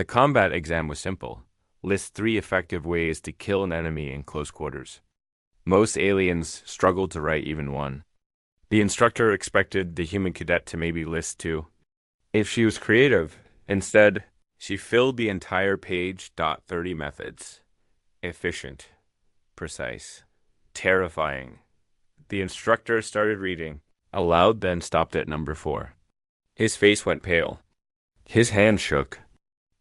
The combat exam was simple. List 3 effective ways to kill an enemy in close quarters. Most aliens struggled to write even one. The instructor expected the human cadet to maybe list 2. If she was creative, instead, she filled the entire page. 30 methods. Efficient. Precise. Terrifying. The instructor started reading aloud, then stopped at number 4. His face went pale. His hand shook.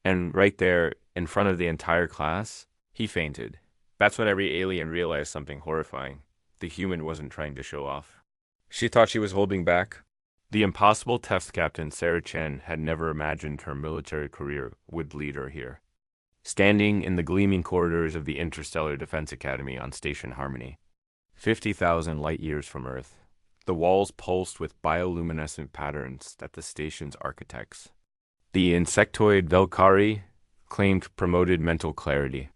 And right there, in front of the entire class, he fainted. That's when every alien realized something horrifying. The human wasn't trying to show off. She thought she was holding back. The impossible test captain, Sarah Chen, had never imagined her military career would lead her here. Standing in the gleaming corridors of the Interstellar Defense Academy on Station Harmony, 50,000 light-years from Earth, the walls pulsed with bioluminescent patterns that the station's architects, the insectoid Velkari, claimed promoted mental clarity.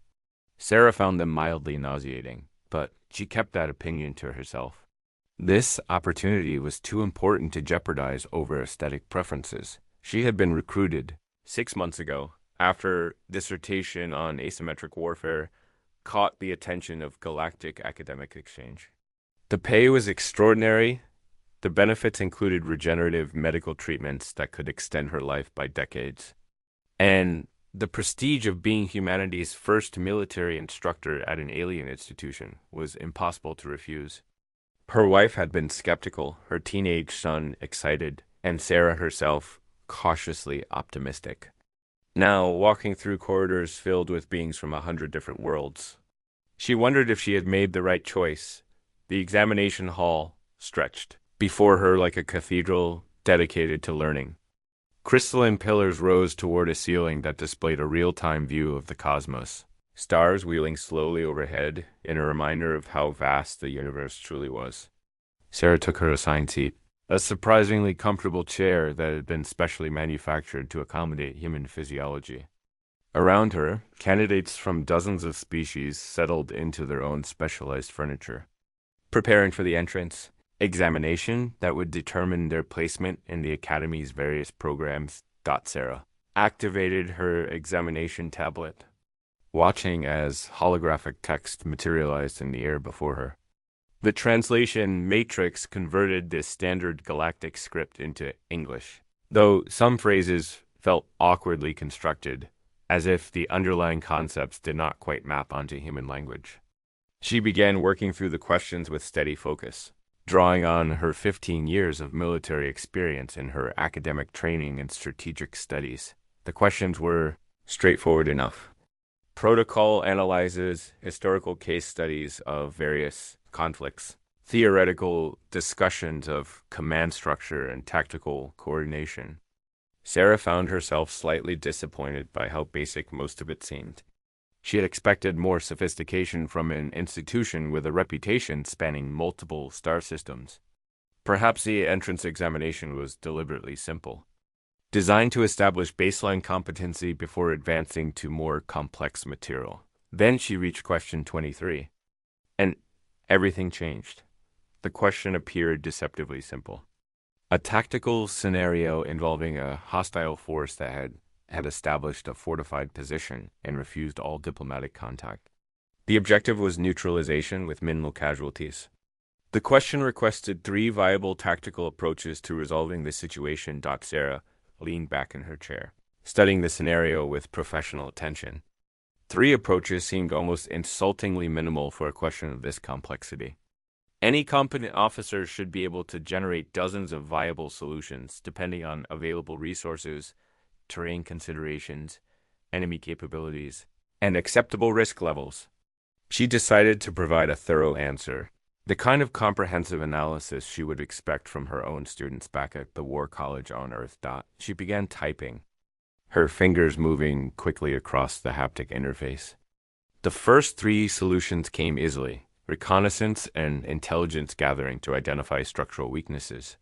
Sarah found them mildly nauseating, but she kept that opinion to herself. This opportunity was too important to jeopardize over aesthetic preferences. She had been recruited 6 months ago after dissertation on asymmetric warfare caught the attention of Galactic Academic Exchange. The pay was extraordinary. The benefits included regenerative medical treatments that could extend her life by decades. And the prestige of being humanity's first military instructor at an alien institution was impossible to refuse. Her wife had been skeptical, her teenage son excited, and Sarah herself cautiously optimistic. Now, walking through corridors filled with beings from 100 different worlds, she wondered if she had made the right choice. The examination hall stretched before her like a cathedral dedicated to learning. Crystalline pillars rose toward a ceiling that displayed a real-time view of the cosmos. Stars wheeling slowly overhead in a reminder of how vast the universe truly was. Sarah took her assigned seat, a surprisingly comfortable chair that had been specially manufactured to accommodate human physiology. Around her, candidates from dozens of species settled into their own specialized furniture, preparing for the entrance examination that would determine their placement in the Academy's various programs. Sarah activated her examination tablet, watching as holographic text materialized in the air before her. The translation matrix converted this standard galactic script into English, though some phrases felt awkwardly constructed, as if the underlying concepts did not quite map onto human language. She began working through the questions with steady focus, drawing on her 15 years of military experience in her academic training and strategic studies. The questions were straightforward enough. Protocol analyzes historical case studies of various conflicts, theoretical discussions of command structure and tactical coordination. Sarah found herself slightly disappointed by how basic most of it seemed. She had expected more sophistication from an institution with a reputation spanning multiple star systems. Perhaps the entrance examination was deliberately simple, designed to establish baseline competency before advancing to more complex material. Then she reached question 23, and everything changed. The question appeared deceptively simple. A tactical scenario involving a hostile force that had established a fortified position and refused all diplomatic contact. The objective was neutralization with minimal casualties. The question requested 3 viable tactical approaches to resolving the situation. Sarah leaned back in her chair, studying the scenario with professional attention. 3 approaches seemed almost insultingly minimal for a question of this complexity. Any competent officer should be able to generate dozens of viable solutions depending on available resources, terrain considerations, enemy capabilities, and acceptable risk levels. She decided to provide a thorough answer, the kind of comprehensive analysis she would expect from her own students back at the War College on Earth. She began typing, her fingers moving quickly across the haptic interface. The first 3 solutions came easily: reconnaissance and intelligence gathering to identify structural weaknesses,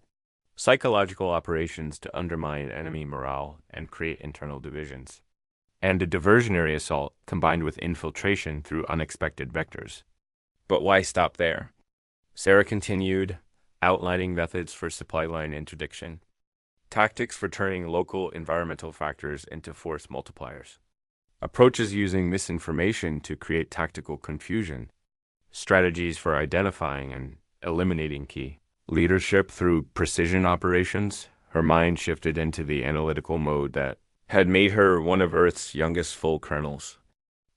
psychological operations to undermine enemy morale and create internal divisions, and a diversionary assault combined with infiltration through unexpected vectors. But why stop there? Sarah continued, outlining methods for supply line interdiction, tactics for turning local environmental factors into force multipliers, approaches using misinformation to create tactical confusion, strategies for identifying and eliminating key leadership through precision operations. Her mind shifted into the analytical mode that had made her one of Earth's youngest full colonels.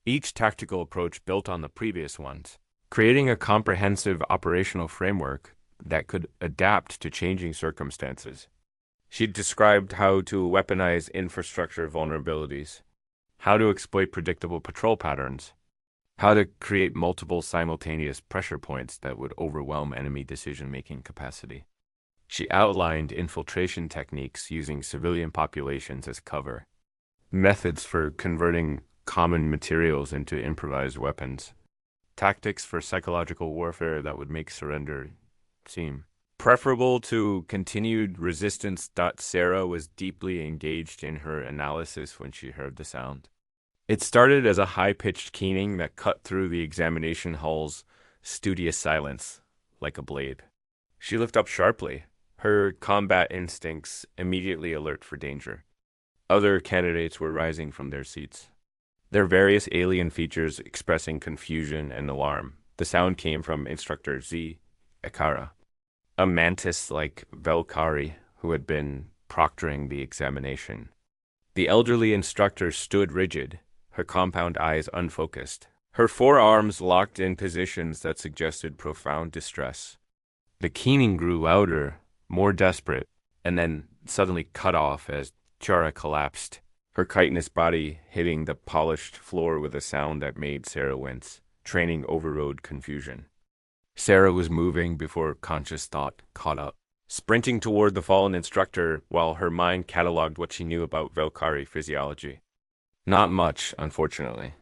Each tactical approach built on the previous ones, creating a comprehensive operational framework that could adapt to changing circumstances. She described how to weaponize infrastructure vulnerabilities, how to exploit predictable patrol patterns, how to create multiple simultaneous pressure points that would overwhelm enemy decision-making capacity. She outlined infiltration techniques using civilian populations as cover, methods for converting common materials into improvised weapons, tactics for psychological warfare that would make surrender seem preferable to continued resistance. Sarah was deeply engaged in her analysis when she heard the sound. It started as a high-pitched keening that cut through the examination hall's studious silence like a blade. She looked up sharply, her combat instincts immediately alert for danger. Other candidates were rising from their seats, their various alien features expressing confusion and alarm. The sound came from Instructor Z. Ekara, a mantis-like Velkari who had been proctoring the examination. The elderly instructor stood rigid, her compound eyes unfocused, her forearms locked in positions that suggested profound distress. The keening grew louder, more desperate, and then suddenly cut off as Chara collapsed, her chitinous body hitting the polished floor with a sound that made Sarah wince. Training overrode confusion. Sarah was moving before conscious thought caught up, sprinting toward the fallen instructor while her mind cataloged what she knew about Velkari physiology. Not much, unfortunately.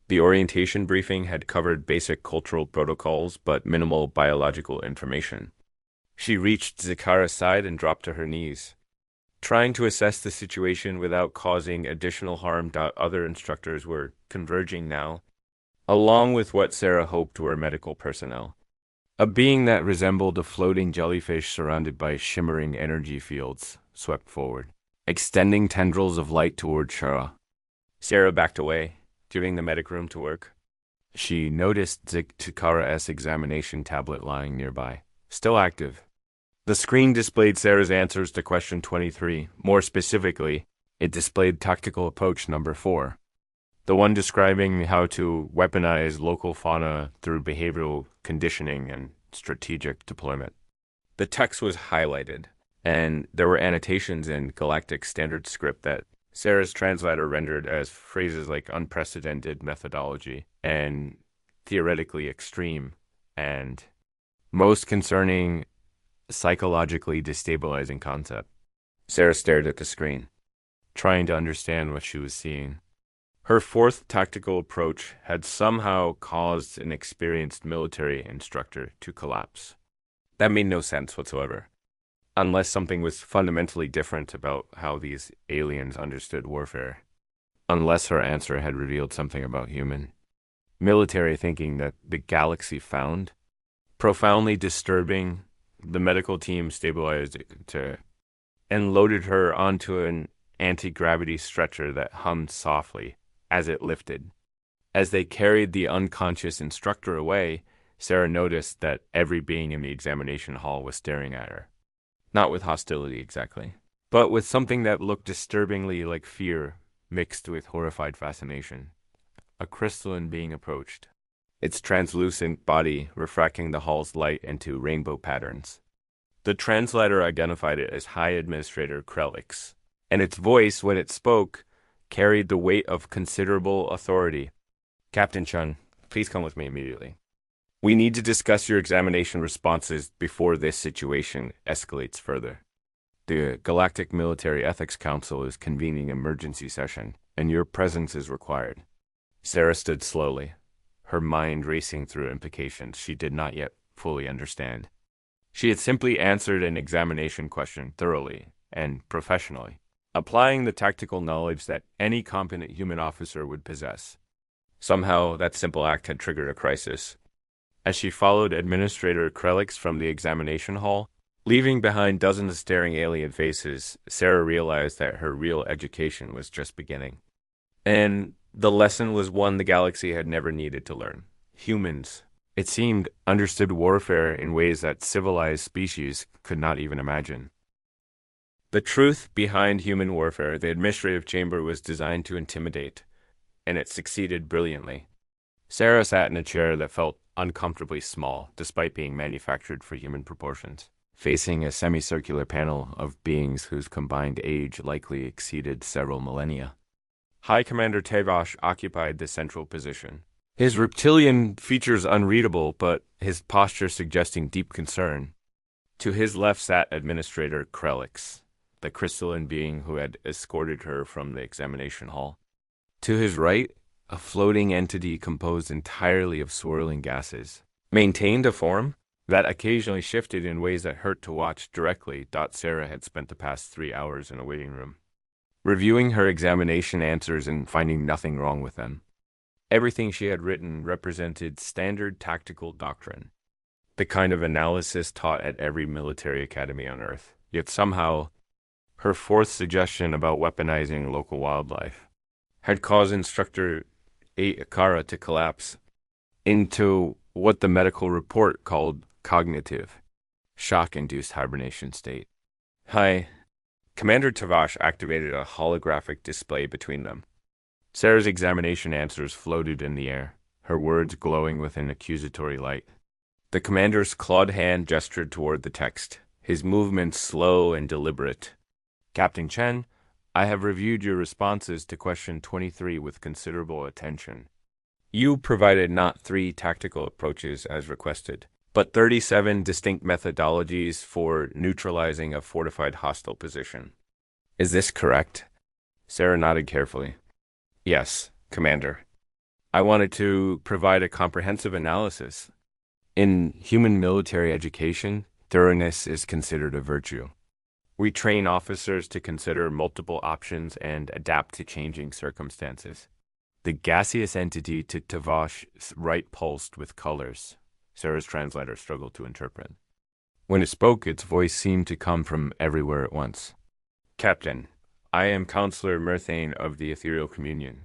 The orientation briefing had covered basic cultural protocols but minimal biological information. She reached Zakara's side and dropped to her knees, trying to assess the situation without causing additional harm. Other instructors were converging now, along with what Sarah hoped were medical personnel. A being that resembled a floating jellyfish surrounded by shimmering energy fields swept forward, extending tendrils of light toward Shara. Sarah backed away, giving the medic room to work. She noticed Zakara's examination tablet lying nearby, still active. The screen displayed Sarah's answers to question 23. More specifically, it displayed tactical approach number 4, the one describing how to weaponize local fauna through behavioral conditioning and strategic deployment. The text was highlighted, and there were annotations in Galactic Standard Script that Sarah's translator rendered as phrases like unprecedented methodology and theoretically extreme and most concerning psychologically destabilizing concept. Sarah stared at the screen, trying to understand what she was seeing. Her 4th tactical approach had somehow caused an experienced military instructor to collapse. That made no sense whatsoever, unless something was fundamentally different about how these aliens understood warfare. Unless her answer had revealed something about human military thinking that the galaxy found profoundly disturbing. The medical team stabilized her and loaded her onto an anti-gravity stretcher that hummed softly as it lifted. As they carried the unconscious instructor away, Sarah noticed that every being in the examination hall was staring at her. Not with hostility exactly, but with something that looked disturbingly like fear mixed with horrified fascination. A crystalline being approached, its translucent body refracting the hall's light into rainbow patterns. The translator identified it as High Administrator Krelix, and its voice, when it spoke, carried the weight of considerable authority. Captain Chun, please come with me immediately. We need to discuss your examination responses before this situation escalates further. The Galactic Military Ethics Council is convening an emergency session, and your presence is required. Sarah stood slowly, her mind racing through implications she did not yet fully understand. She had simply answered an examination question thoroughly and professionally, applying the tactical knowledge that any competent human officer would possess. Somehow, that simple act had triggered a crisis. As she followed Administrator Krelix from the examination hall, Leaving behind dozens of staring alien faces, Sarah realized that her real education was just beginning. And the lesson was one the galaxy had never needed to learn. Humans, it seemed, understood warfare in ways that civilized species could not even imagine. The truth behind human warfare, the administrative chamber was designed to intimidate, and it succeeded brilliantly. Sarah sat in a chair that felt uncomfortably small, despite being manufactured for human proportions, facing a semicircular panel of beings whose combined age likely exceeded several millennia. High Commander Tevash occupied the central position. His reptilian features unreadable, but his posture suggesting deep concern. To his left sat Administrator Krelix, the crystalline being who had escorted her from the examination hall. To his right, a floating entity composed entirely of swirling gases. Maintained a form that occasionally shifted in ways that hurt to watch directly. Sarah had spent the past 3 hours in a waiting room, reviewing her examination answers and finding nothing wrong with them. Everything she had written represented standard tactical doctrine, the kind of analysis taught at every military academy on Earth. Yet somehow, her fourth suggestion about weaponizing local wildlife had caused Instructor Akara to collapse into what the medical report called cognitive, shock-induced hibernation state. Hi. Commander Tavash activated a holographic display between them. Sarah's examination answers floated in the air, her words glowing with an accusatory light. The commander's clawed hand gestured toward the text, his movements slow and deliberate. Captain Chen, I have reviewed your responses to question 23 with considerable attention. You provided not 3 tactical approaches as requested, but 37 distinct methodologies for neutralizing a fortified hostile position. Is this correct? Sarah nodded carefully. Yes, Commander. I wanted to provide a comprehensive analysis. In human military education, thoroughness is considered a virtue. We train officers to consider multiple options and adapt to changing circumstances. The gaseous entity to Tavash's right pulsed with colors. Sarah's translator struggled to interpret. When it spoke, its voice seemed to come from everywhere at once. Captain, I am Counselor Murthane of the Ethereal Communion.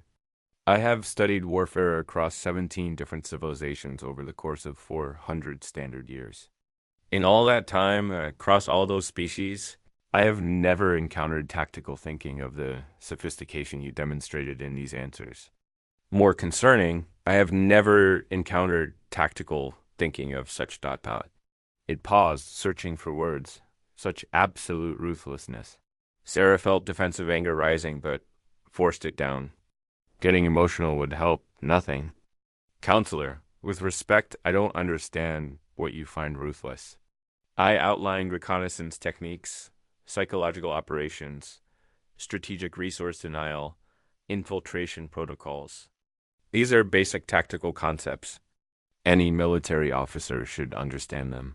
I have studied warfare across 17 different civilizations over the course of 400 standard years. In all that time, across all those species, I have never encountered tactical thinking of the sophistication you demonstrated in these answers. More concerning, I have never encountered tactical thinking of such dot. It paused, searching for words. Such absolute ruthlessness. Sarah felt defensive anger rising, but forced it down. Getting emotional would help nothing. Counselor, with respect, I don't understand what you find ruthless. I outlined reconnaissance techniques, psychological operations, strategic resource denial, infiltration protocols. These are basic tactical concepts. Any military officer should understand them.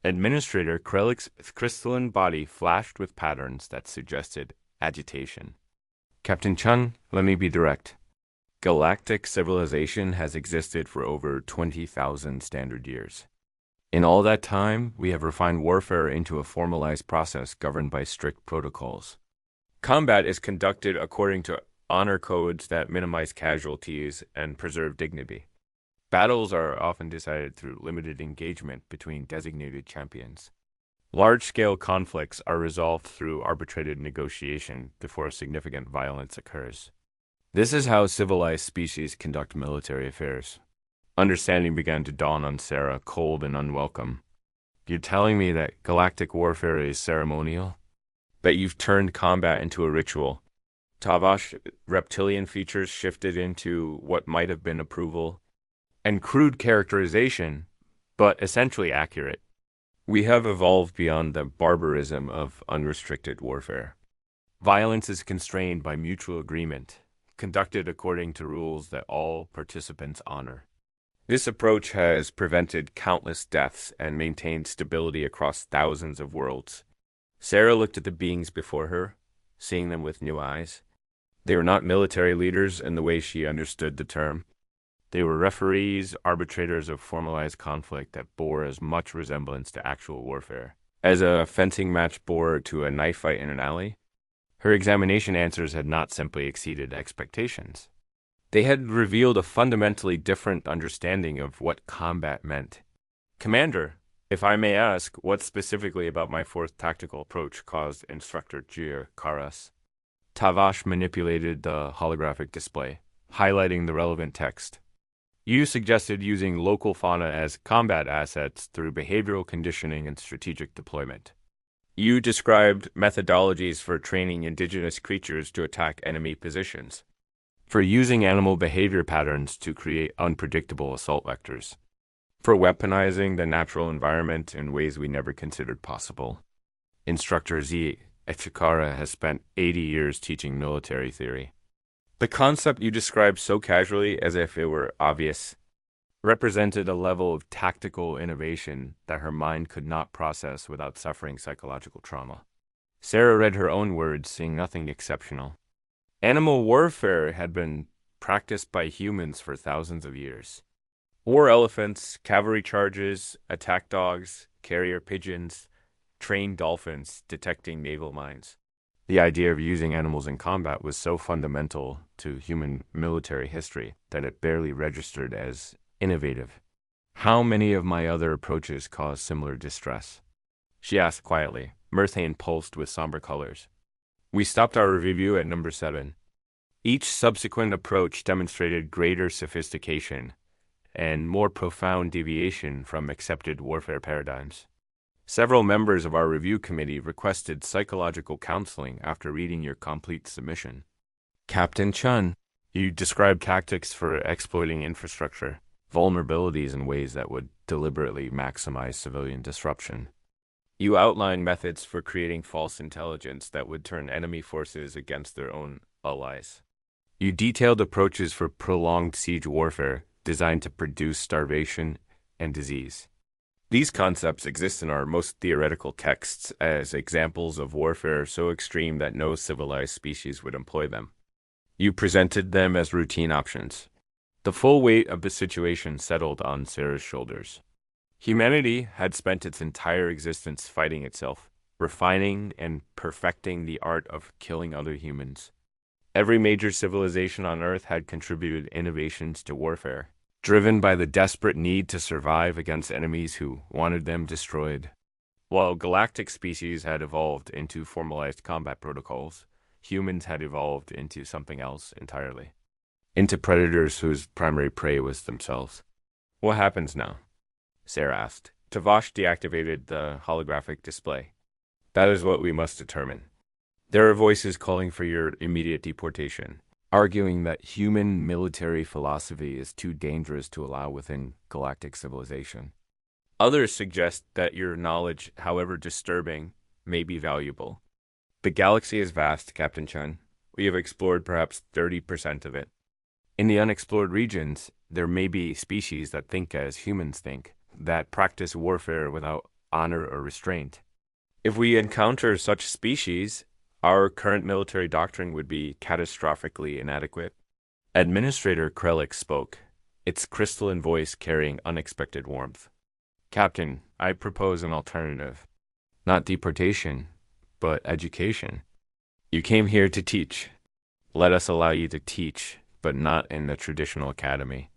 Administrator Krelix's crystalline body flashed with patterns that suggested agitation. Captain Chun, let me be direct. Galactic civilization has existed for over 20,000 standard years. In all that time, we have refined warfare into a formalized process governed by strict protocols. Combat is conducted according to honor codes that minimize casualties and preserve dignity. Battles are often decided through limited engagement between designated champions. Large-scale conflicts are resolved through arbitrated negotiation before significant violence occurs. This is how civilized species conduct military affairs. Understanding began to dawn on Sarah, cold and unwelcome. You're telling me that galactic warfare is ceremonial? That you've turned combat into a ritual? Tavash reptilian features shifted into what might have been approval and crude characterization, but essentially accurate. We have evolved beyond the barbarism of unrestricted warfare. Violence is constrained by mutual agreement, conducted according to rules that all participants honor. This approach has prevented countless deaths and maintained stability across thousands of worlds. Sarah looked at the beings before her, seeing them with new eyes. They were not military leaders in the way she understood the term. They were referees, arbitrators of formalized conflict that bore as much resemblance to actual warfare as a fencing match bore to a knife fight in an alley. Her examination answers had not simply exceeded expectations. They had revealed a fundamentally different understanding of what combat meant. Commander, if I may ask, what specifically about my fourth tactical approach caused Instructor Jir Karas? Tavash manipulated the holographic display, highlighting the relevant text. You suggested using local fauna as combat assets through behavioral conditioning and strategic deployment. You described methodologies for training indigenous creatures to attack enemy positions, for using animal behavior patterns to create unpredictable assault vectors, for weaponizing the natural environment in ways we never considered possible. Instructor Z. Echikara has spent 80 years teaching military theory. The concept you described so casually as if it were obvious represented a level of tactical innovation that her mind could not process without suffering psychological trauma. Sarah read her own words, seeing nothing exceptional. Animal warfare had been practiced by humans for thousands of years. War elephants, cavalry charges, attack dogs, carrier pigeons, trained dolphins detecting naval mines. The idea of using animals in combat was so fundamental to human military history that it barely registered as innovative. How many of my other approaches caused similar distress? She asked quietly. Murthane pulsed with somber colors. We stopped our review at number 7. Each subsequent approach demonstrated greater sophistication and more profound deviation from accepted warfare paradigms. Several members of our review committee requested psychological counseling after reading your complete submission. Captain Chun, you described tactics for exploiting infrastructure, vulnerabilities in ways that would deliberately maximize civilian disruption. You outlined methods for creating false intelligence that would turn enemy forces against their own allies. You detailed approaches for prolonged siege warfare designed to produce starvation and disease. These concepts exist in our most theoretical texts as examples of warfare so extreme that no civilized species would employ them. You presented them as routine options. The full weight of the situation settled on Sarah's shoulders. Humanity had spent its entire existence fighting itself, refining and perfecting the art of killing other humans. Every major civilization on Earth had contributed innovations to warfare, driven by the desperate need to survive against enemies who wanted them destroyed. While galactic species had evolved into formalized combat protocols, humans had evolved into something else entirely. Into predators whose primary prey was themselves. What happens now? Sarah asked. Tavash deactivated the holographic display. That is what we must determine. There are voices calling for your immediate deportation, arguing that human military philosophy is too dangerous to allow within galactic civilization. Others suggest that your knowledge, however disturbing, may be valuable. The galaxy is vast, Captain Chun. We have explored perhaps 30% of it. In the unexplored regions, there may be species that think as humans think, that practice warfare without honor or restraint. If we encounter such species, our current military doctrine would be catastrophically inadequate. Administrator Krellick spoke, its crystalline voice carrying unexpected warmth. Captain, I propose an alternative. Not deportation, but education. You came here to teach. Let us allow you to teach, but not in the traditional academy.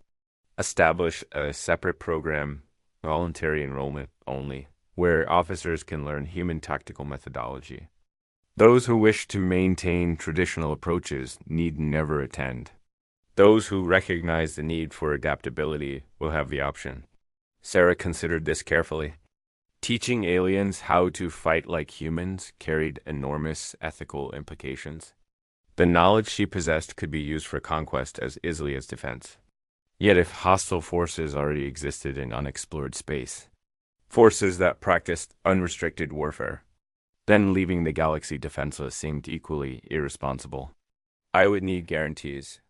Establish a separate program, voluntary enrollment only, where officers can learn human tactical methodology. Those who wish to maintain traditional approaches need never attend. Those who recognize the need for adaptability will have the option. Sarah considered this carefully. Teaching aliens how to fight like humans carried enormous ethical implications. The knowledge she possessed could be used for conquest as easily as defense. Yet if hostile forces already existed in unexplored space, forces that practiced unrestricted warfare, then leaving the galaxy defenseless seemed equally irresponsible. I would need guarantees,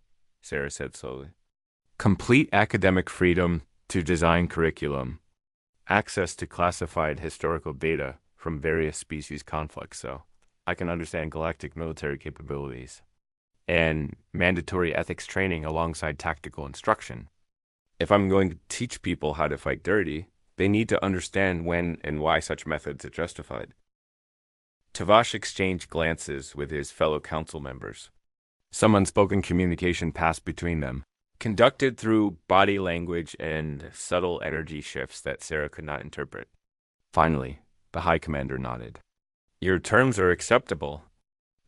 Sarah said slowly. Complete academic freedom to design curriculum, access to classified historical data from various species conflicts, so I can understand galactic military capabilities, and mandatory ethics training alongside tactical instruction. If I'm going to teach people how to fight dirty, They need to understand when and why such methods are justified. Tavash exchanged glances with his fellow council members. Some unspoken communication passed between them, conducted through body language and subtle energy shifts that Sarah could not interpret. Finally, the High Commander nodded. Your terms are acceptable.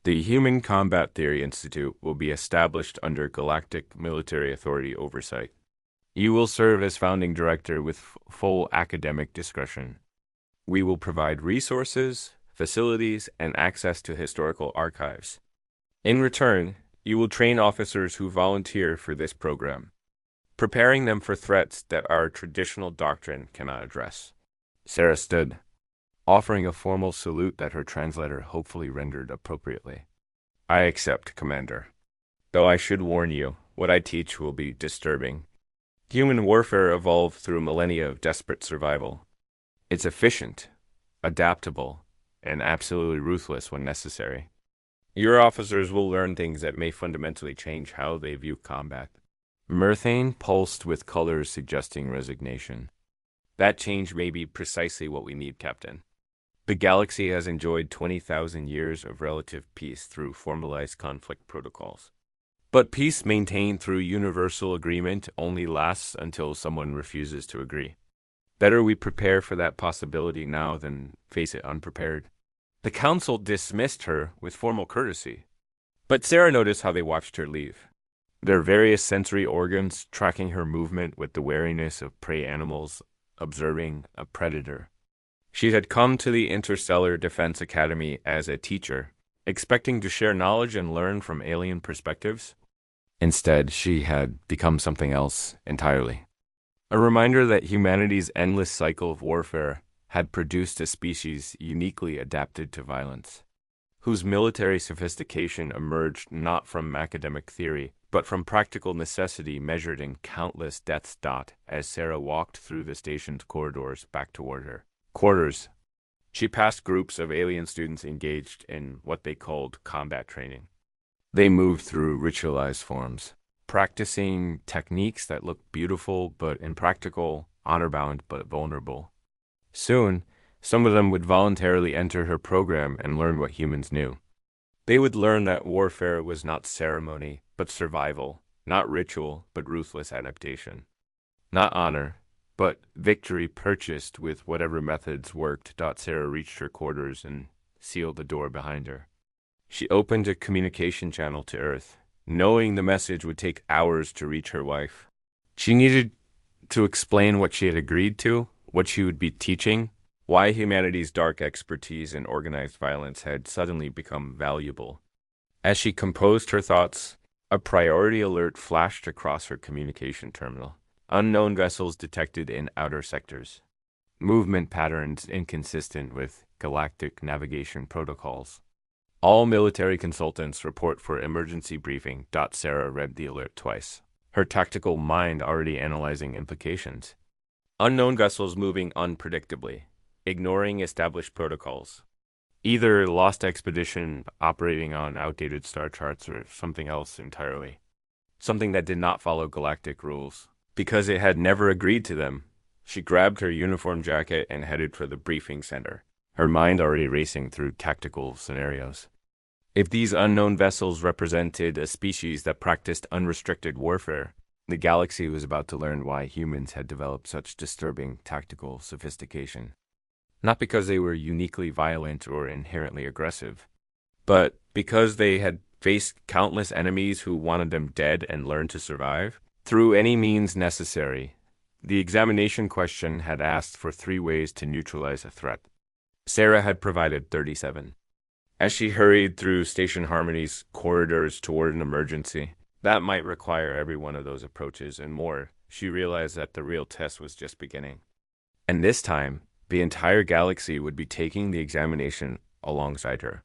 The Human Combat Theory Institute will be established under Galactic Military Authority oversight. You will serve as founding director with full academic discretion. We will provide resources, facilities, and access to historical archives. In return, you will train officers who volunteer for this program, preparing them for threats that our traditional doctrine cannot address. Sarah stood, offering a formal salute that her translator hopefully rendered appropriately. I accept, Commander. Though I should warn you, what I teach will be disturbing. Human warfare evolved through millennia of desperate survival. It's efficient, adaptable, and absolutely ruthless when necessary. Your officers will learn things that may fundamentally change how they view combat. Methane pulsed with colors suggesting resignation. That change may be precisely what we need, Captain. The galaxy has enjoyed 20,000 years of relative peace through formalized conflict protocols. But peace maintained through universal agreement only lasts until someone refuses to agree. Better we prepare for that possibility now than face it unprepared. The council dismissed her with formal courtesy, but Sarah noticed how they watched her leave. Their various sensory organs tracking her movement with the wariness of prey animals observing a predator. She had come to the Interstellar Defense Academy as a teacher, expecting to share knowledge and learn from alien perspectives. Instead, she had become something else entirely. A reminder that humanity's endless cycle of warfare had produced a species uniquely adapted to violence, whose military sophistication emerged not from academic theory, but from practical necessity measured in countless deaths. As Sarah walked through the station's corridors back toward her quarters, she passed groups of alien students engaged in what they called combat training. They moved through ritualized forms, practicing techniques that looked beautiful but impractical, honor-bound but vulnerable. Soon, some of them would voluntarily enter her program and learn what humans knew. They would learn that warfare was not ceremony, but survival, not ritual, but ruthless adaptation. Not honor, but victory purchased with whatever methods worked. Sarah reached her quarters and sealed the door behind her. She opened a communication channel to Earth, knowing the message would take hours to reach her wife. She needed to explain what she had agreed to, what she would be teaching, why humanity's dark expertise in organized violence had suddenly become valuable. As she composed her thoughts, a priority alert flashed across her communication terminal. Unknown vessels detected in outer sectors. Movement patterns inconsistent with galactic navigation protocols. All military consultants report for emergency briefing. Sarah read the alert twice, her tactical mind already analyzing implications. Unknown vessels moving unpredictably, ignoring established protocols. Either lost expedition operating on outdated star charts or something else entirely. Something that did not follow galactic rules. Because it had never agreed to them, she grabbed her uniform jacket and headed for the briefing center, her mind already racing through tactical scenarios. If these unknown vessels represented a species that practiced unrestricted warfare, the galaxy was about to learn why humans had developed such disturbing tactical sophistication. Not because they were uniquely violent or inherently aggressive, but because they had faced countless enemies who wanted them dead and learned to survive through any means necessary. The examination question had asked for 3 ways to neutralize a threat. Sarah had provided 37. As she hurried through Station Harmony's corridors toward an emergency, that might require every one of those approaches and more. She realized that the real test was just beginning. And this time, the entire galaxy would be taking the examination alongside her.